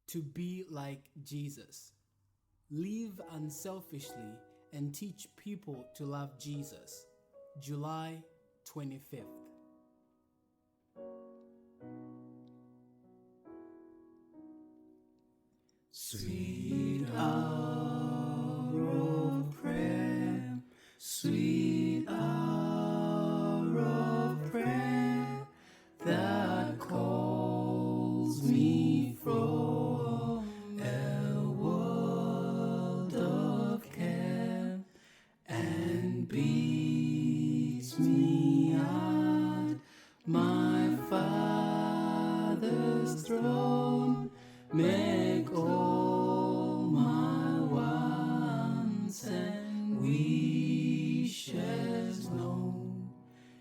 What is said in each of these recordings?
to be like Jesus. Live unselfishly and teach people to love Jesus. July 25th. Sweet hour of prayer, sweet hour of prayer, that calls me from a world of care and beats me at my Father's throne. Make all my wants and wishes known.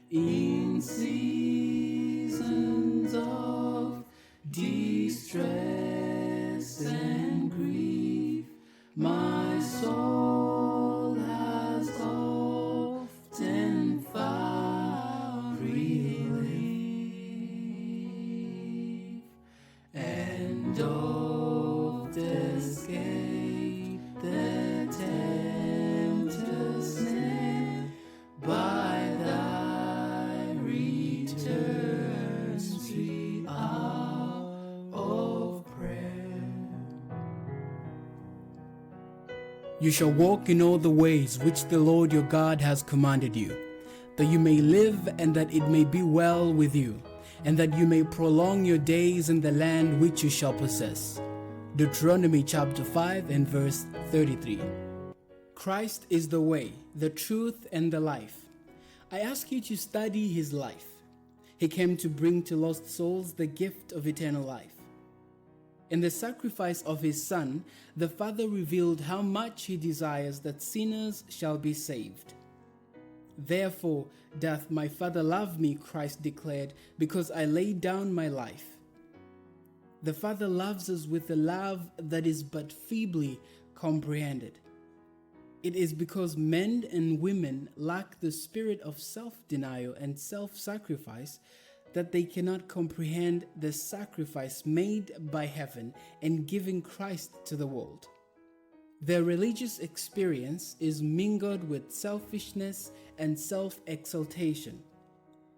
In seasons of distress and grief, my soul has often found relief, and oft escaped the tempter's snare by thy return, sweet hour of prayer. You shall walk in all the ways which the Lord your God has commanded you, that you may live and that it may be well with you, and that you may prolong your days in the land which you shall possess. Deuteronomy chapter 5 and verse 33. Christ is the way, the truth, and the life. I ask you to study his life. He came to bring to lost souls the gift of eternal life. In the sacrifice of his Son, the Father revealed how much he desires that sinners shall be saved. Therefore doth my Father love me, Christ declared, because I laid down my life. The Father loves us with a love that is but feebly comprehended. It is because men and women lack the spirit of self-denial and self-sacrifice that they cannot comprehend the sacrifice made by heaven in giving Christ to the world. Their religious experience is mingled with selfishness and self-exaltation.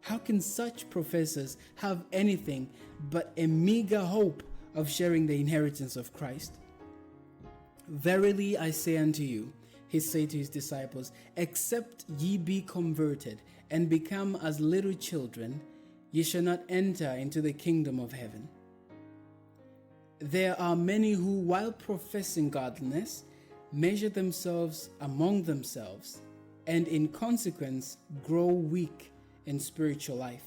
How can such professors have anything but a meager hope of sharing the inheritance of Christ? Verily I say unto you, he said to his disciples, except ye be converted and become as little children, ye shall not enter into the kingdom of heaven. There are many who, while professing godliness, measure themselves among themselves, and in consequence grow weak in spiritual life.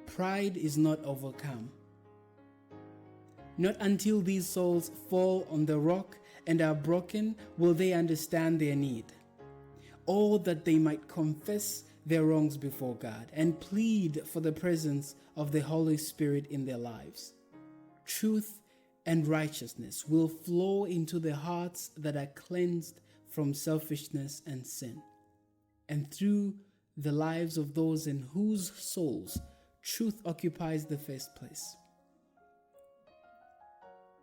Pride is not overcome. Not until these souls fall on the rock and are broken will they understand their need, or that they might confess their wrongs before God and plead for the presence of the Holy Spirit in their lives. Truth and righteousness will flow into the hearts that are cleansed from selfishness and sin, and through the lives of those in whose souls truth occupies the first place.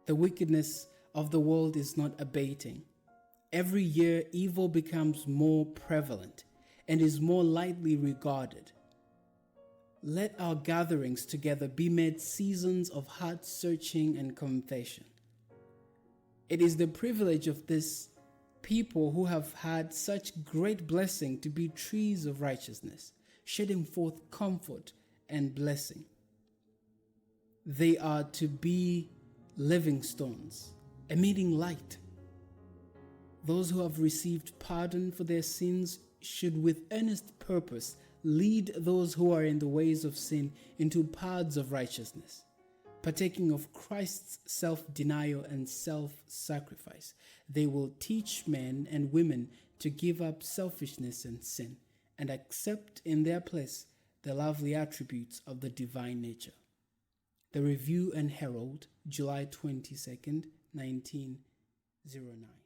The wickedness of the world is not abating. Every year, evil becomes more prevalent and is more lightly regarded. Let our gatherings together be made seasons of heart searching and confession. It is the privilege of this people who have had such great blessing to be trees of righteousness, shedding forth comfort and blessing. They are to be living stones, emitting light. Those who have received pardon for their sins should with earnest purpose lead those who are in the ways of sin into paths of righteousness, partaking of Christ's self-denial and self-sacrifice. They will teach men and women to give up selfishness and sin and accept in their place the lovely attributes of the divine nature. The Review and Herald, July 22nd, 1909.